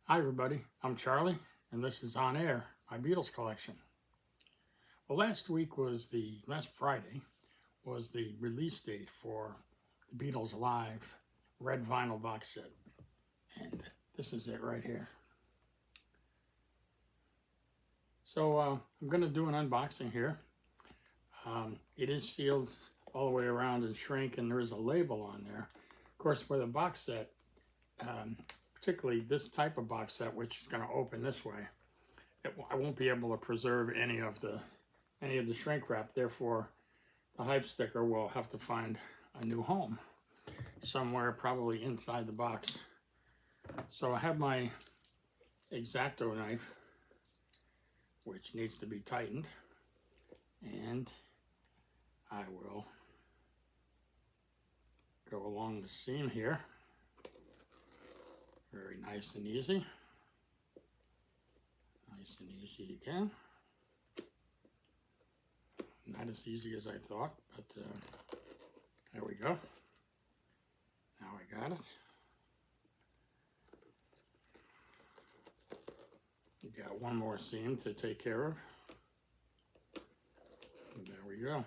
Hi everybody, I'm Charlie, and this is On Air, my Beatles collection. Well, last Friday was the release date for the Beatles Live red vinyl box set. And this is it right here. So I'm going to do an unboxing here. It is sealed all the way around in shrink, and there is a label on there. Of course, with a box set, particularly this type of box set, which is going to open this way, I won't be able to preserve any of the shrink wrap. Therefore, the hype sticker will have to find a new home somewhere, probably inside the box. So I have my X-Acto knife, which needs to be tightened, and I will go along the seam here. Very nice and easy. Nice and easy again. Not as easy as I thought, but there we go. Now I got it. You got one more seam to take care of. And there we go.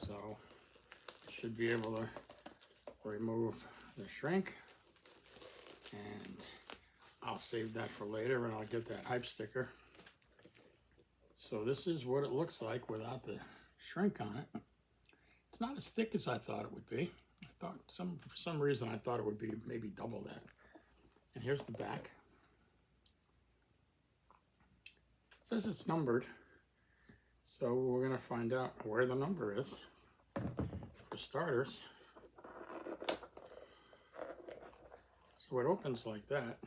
So should be able to remove the shrink, and I'll save that for later, and I'll get that hype sticker. So this is what it looks like without the shrink on it. It's not as thick as I thought it would be. I thought for some reason I thought it would be maybe double that. And here's the back. It says it's numbered, so we're gonna find out where the number is. For starters, so it opens like that.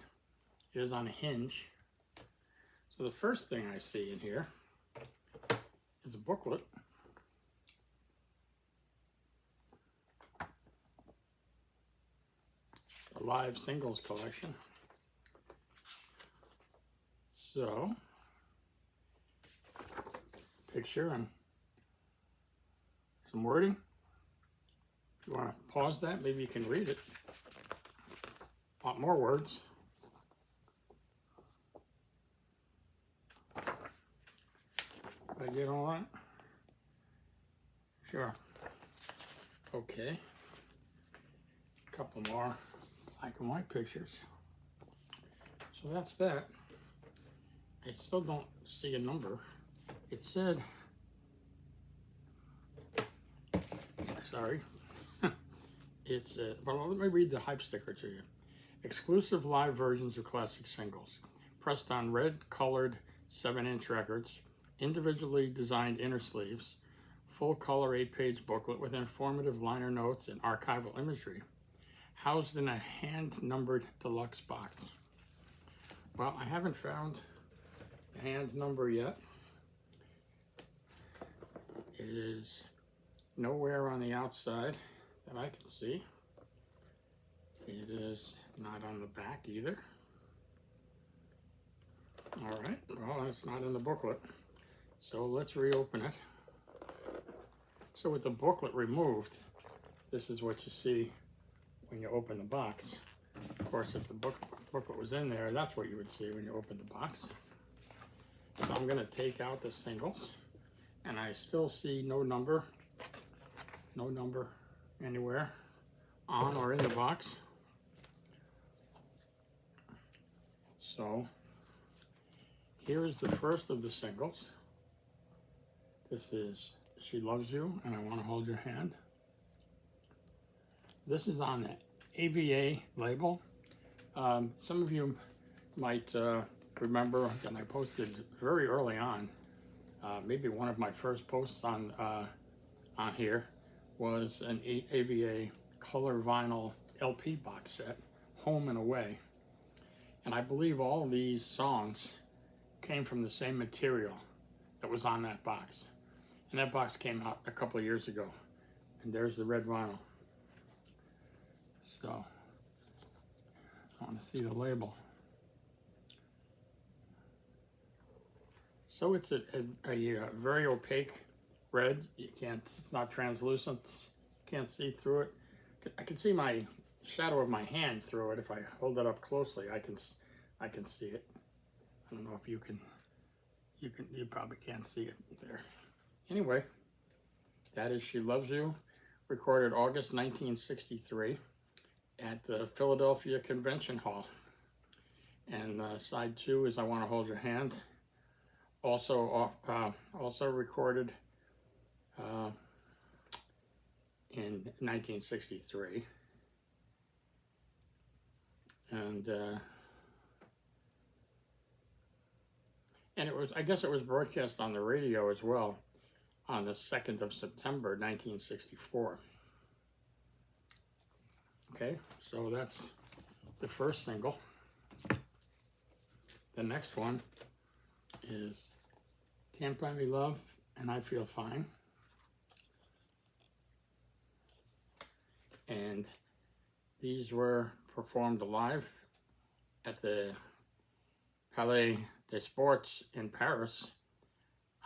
It is on a hinge. So the first thing I see in here is a booklet. A live singles collection. So, picture and some wording. If you want to pause that, maybe you can read it. A lot more words. Did I get all that? Sure. Okay. A couple more black and white pictures. So that's that. I still don't see a number. It said, sorry, it's, well, let me read the hype sticker to you. Exclusive live versions of classic singles, pressed on red colored 7-inch records, individually designed inner sleeves, full color 8-page booklet with informative liner notes and archival imagery, housed in a hand-numbered deluxe box. Well, I haven't found the hand number yet. It is nowhere on the outside that I can see. It is not on the back either. All right, well, it's not in the booklet. So let's reopen it. So with the booklet removed, this is what you see when you open the box. Of course, if the booklet was in there, that's what you would see when you open the box. So I'm gonna take out the singles, and I still see no number anywhere on or in the box. So here is the first of the singles. This is She Loves You and I Want to Hold Your Hand. This is on the AVA label. Some of you might remember that I posted very early on, maybe one of my first posts on here was an AVA color vinyl LP box set, Home and Away. And I believe all these songs came from the same material that was on that box. And that box came out a couple of years ago. And there's the red vinyl. So, I want to see the label. So it's a very opaque red. You can't, it's not translucent. Can't see through it. I can see my shadow of my hand through it. If I hold it up closely, I can see it. I don't know if you probably can't see it there. Anyway, that is She Loves You, recorded August 1963 at the Philadelphia Convention Hall. And side 2 is I Want to Hold Your Hand, also recorded in 1963. And it was, I guess it was broadcast on the radio as well on the 2nd of September 1964. Okay, so that's the first single. The next one is Can't Buy Me Love and I Feel Fine. And these were performed live at the Palais des Sports in Paris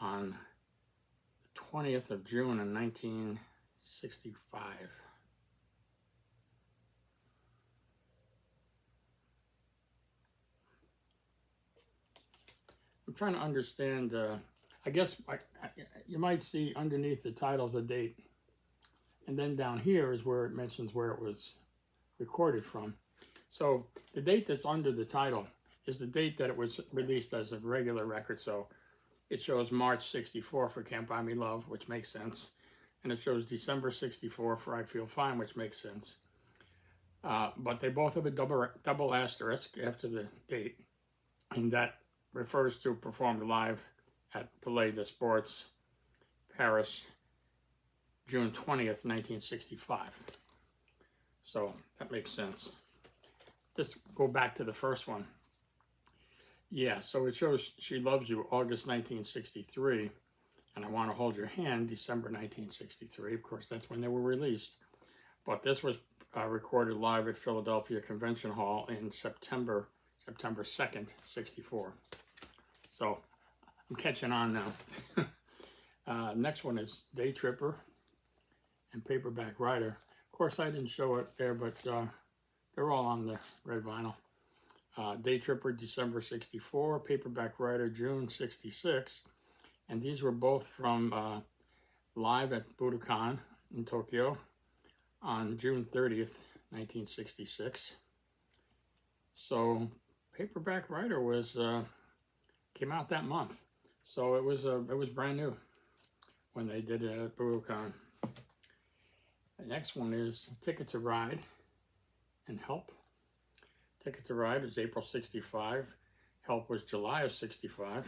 on the 20th of June in 1965. I'm trying to understand, I guess you might see underneath the titles a date, and then down here is where it mentions where it was recorded from. So the date that's under the title is the date that it was released as a regular record. So it shows March 64 for Can't Buy Me Love, which makes sense. And it shows December 64 for I Feel Fine, which makes sense. But they both have a double asterisk after the date, and that refers to performed live at Palais des Sports, Paris, June 20th, 1965. So that makes sense. Just go back to the first one. Yeah, so it shows She Loves You, August 1963, and I Want to Hold Your Hand, December 1963. Of course, that's when they were released. But this was recorded live at Philadelphia Convention Hall in September 2nd, 64. So I'm catching on now. Next one is Day Tripper and Paperback Writer. Of course, I didn't show it there, but they're all on the red vinyl. Day Tripper, December 64, Paperback Writer, June 66. And these were both from live at Budokan in Tokyo on June 30th, 1966. So Paperback Writer was came out that month. So it was brand new when they did it at Budokan. The next one is Ticket to Ride and Help. Ticket to Ride is April 65. Help was July of 65.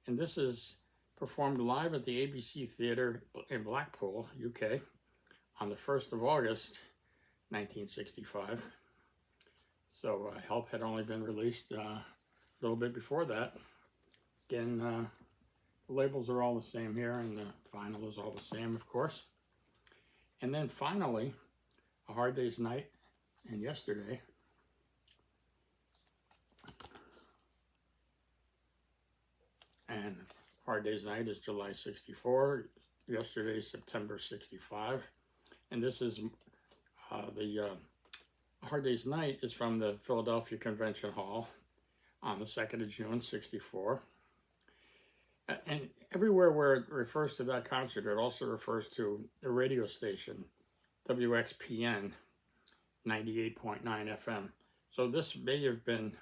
And this is performed live at the ABC Theatre in Blackpool, UK, on the 1st of August, 1965. So Help had only been released a little bit before that. Again, the labels are all the same here, and the vinyl is all the same, of course. And then finally, A Hard Day's Night and Yesterday. And Hard Day's Night is July 64, Yesterday, September 65. And this is Hard Day's Night is from the Philadelphia Convention Hall on the 2nd of June, 64. And everywhere where it refers to that concert, it also refers to the radio station, WXPN 98.9 FM. So this may have been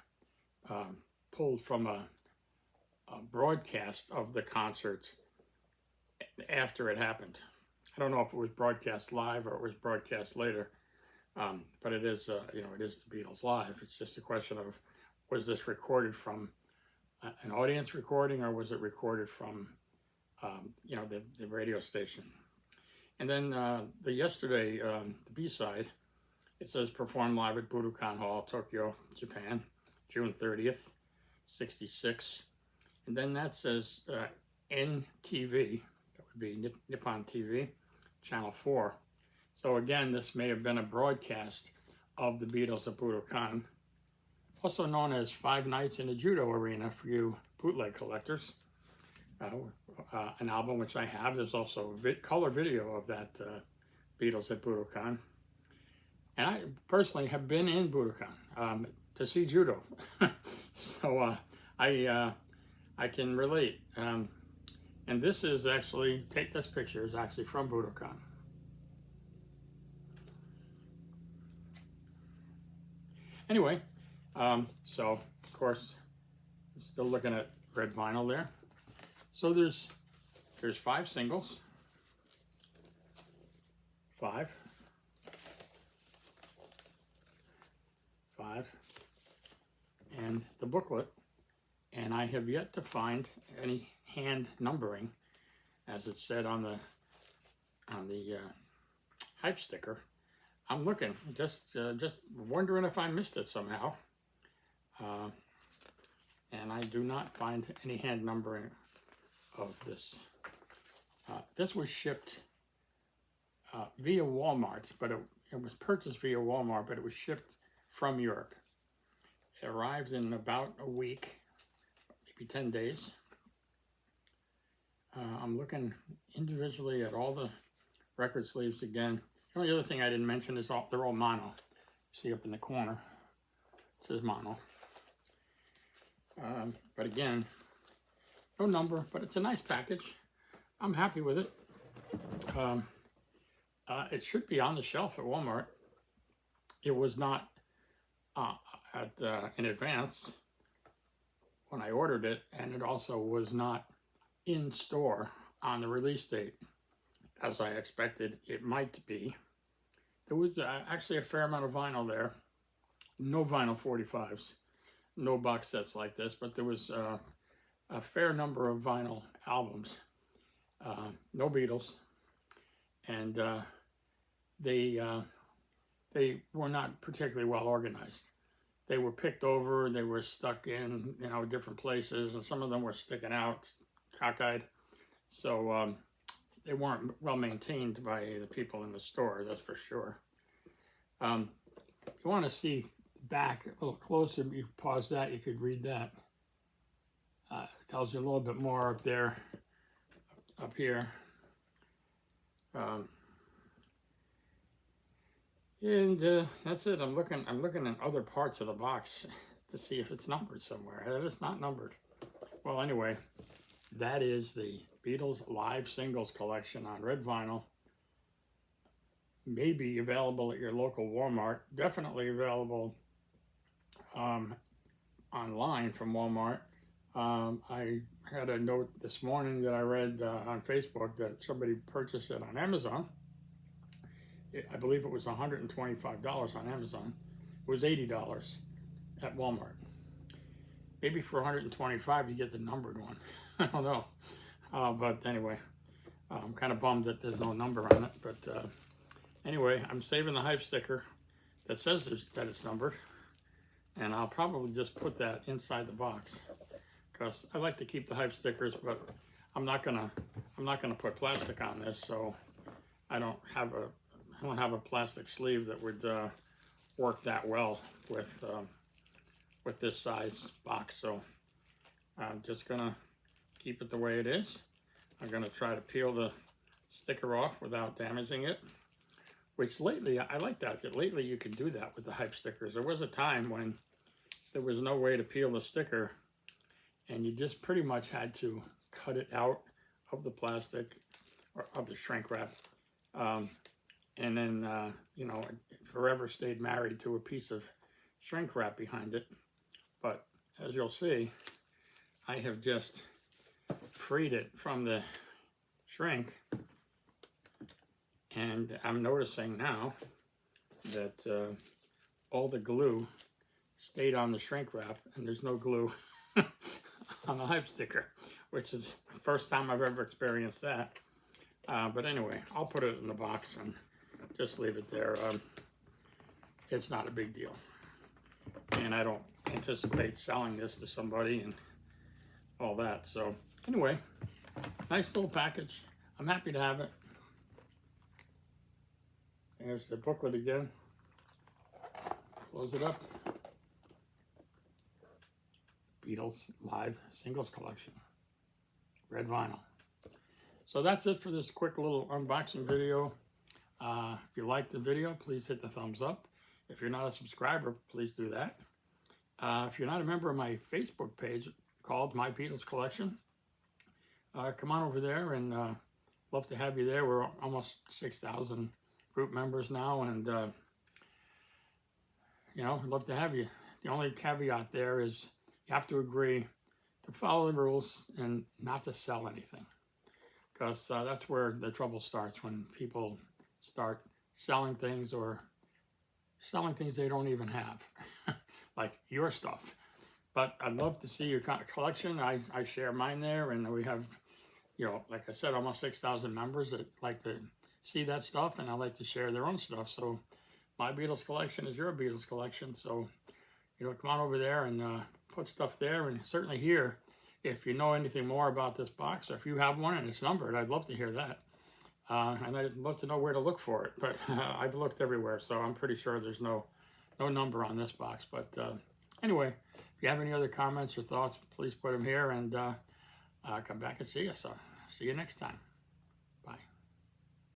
pulled from a broadcast of the concert after it happened. I don't know if it was broadcast live or it was broadcast later, but it is, it is the Beatles live. It's just a question of, was this recorded from an audience recording, or was it recorded from, the radio station? And then the Yesterday, the B-side, it says performed live at Budokan Hall, Tokyo, Japan, June 30th, 66. And then that says NTV, that would be Nippon TV, Channel 4. So again, this may have been a broadcast of the Beatles at Budokan, also known as Five Nights in a Judo Arena for you bootleg collectors. An album which I have. There's also a color video of that Beatles at Budokan. And I personally have been in Budokan to see judo. So I can relate. And this is actually, take this picture, is actually from Budokan. Anyway, so of course, I'm still looking at red vinyl there. So there's 5 singles, 5, and the booklet. And I have yet to find any hand numbering, as it said on the hype sticker. I'm looking, just wondering if I missed it somehow. And I do not find any hand numbering of this. This was shipped via Walmart, but it was purchased via Walmart, but it was shipped from Europe. It arrived in about a week, maybe 10 days. I'm looking individually at all the record sleeves again. The only other thing I didn't mention is they're all mono. See up in the corner, it says mono. But again, no number, but it's a nice package. I'm happy with it. It should be on the shelf at Walmart. It was not in advance when I ordered it, and it also was not in store on the release date, as I expected it might be. There was actually a fair amount of vinyl there. No vinyl 45s, no box sets like this, but there was a fair number of vinyl albums. No Beatles, and they were not particularly well organized. They were picked over, they were stuck in, different places, and some of them were sticking out, cockeyed. So they weren't well maintained by the people in the store, that's for sure. If you want to see back a little closer, you pause that, you could read that. It tells you a little bit more up there, up here. And that's it. I'm looking in other parts of the box to see if it's numbered somewhere. It's not numbered. Well, anyway, that is the Beatles live singles collection on red vinyl. Maybe available at your local Walmart. Definitely available online from Walmart. I had a note this morning that I read on Facebook that somebody purchased it on Amazon. I believe it was $125 on Amazon. It was $80 at Walmart. Maybe for $125 you get the numbered one. I don't know. But anyway, I'm kind of bummed that there's no number on it. But anyway, I'm saving the hype sticker that says that it's numbered. And I'll probably just put that inside the box, because I like to keep the hype stickers, but I'm not gonna put plastic on this, so I don't have a plastic sleeve that would work that well with this size box. So I'm just gonna keep it the way it is. I'm gonna try to peel the sticker off without damaging it, which lately, I like that. Lately you can do that with the hype stickers. There was a time when there was no way to peel the sticker, and you just pretty much had to cut it out of the plastic or of the shrink wrap. And then, it forever stayed married to a piece of shrink wrap behind it. But as you'll see, I have just freed it from the shrink. And I'm noticing now that all the glue stayed on the shrink wrap, and there's no glue on the hype sticker, which is the first time I've ever experienced that. But anyway, I'll put it in the box and just leave it there. It's not a big deal. And I don't anticipate selling this to somebody and all that. So anyway, nice little package. I'm happy to have it. There's the booklet again. Close it up. Beatles live singles collection. Red vinyl. So that's it for this quick little unboxing video. If you liked the video, please hit the thumbs up. If you're not a subscriber, please do that. If you're not a member of my Facebook page called My Beatles Collection, come on over there, and love to have you there. We're almost 6,000 group members now, and you know, I'd love to have you. The only caveat there is you have to agree to follow the rules and not to sell anything, because that's where the trouble starts, when people start selling things or selling things they don't even have, like your stuff. But I'd love to see your collection. I share mine there, and we have, you know, like I said, almost 6,000 members that like to see that stuff, and I like to share their own stuff. So my Beatles collection is your Beatles collection. So, you know, come on over there and put stuff there, and certainly here, if you know anything more about this box, or if you have one and it's numbered, I'd love to hear that. And I'd love to know where to look for it, but I've looked everywhere, so I'm pretty sure there's no number on this box. But anyway, if you have any other comments or thoughts, please put them here, and come back and see us. So see you next time. Bye.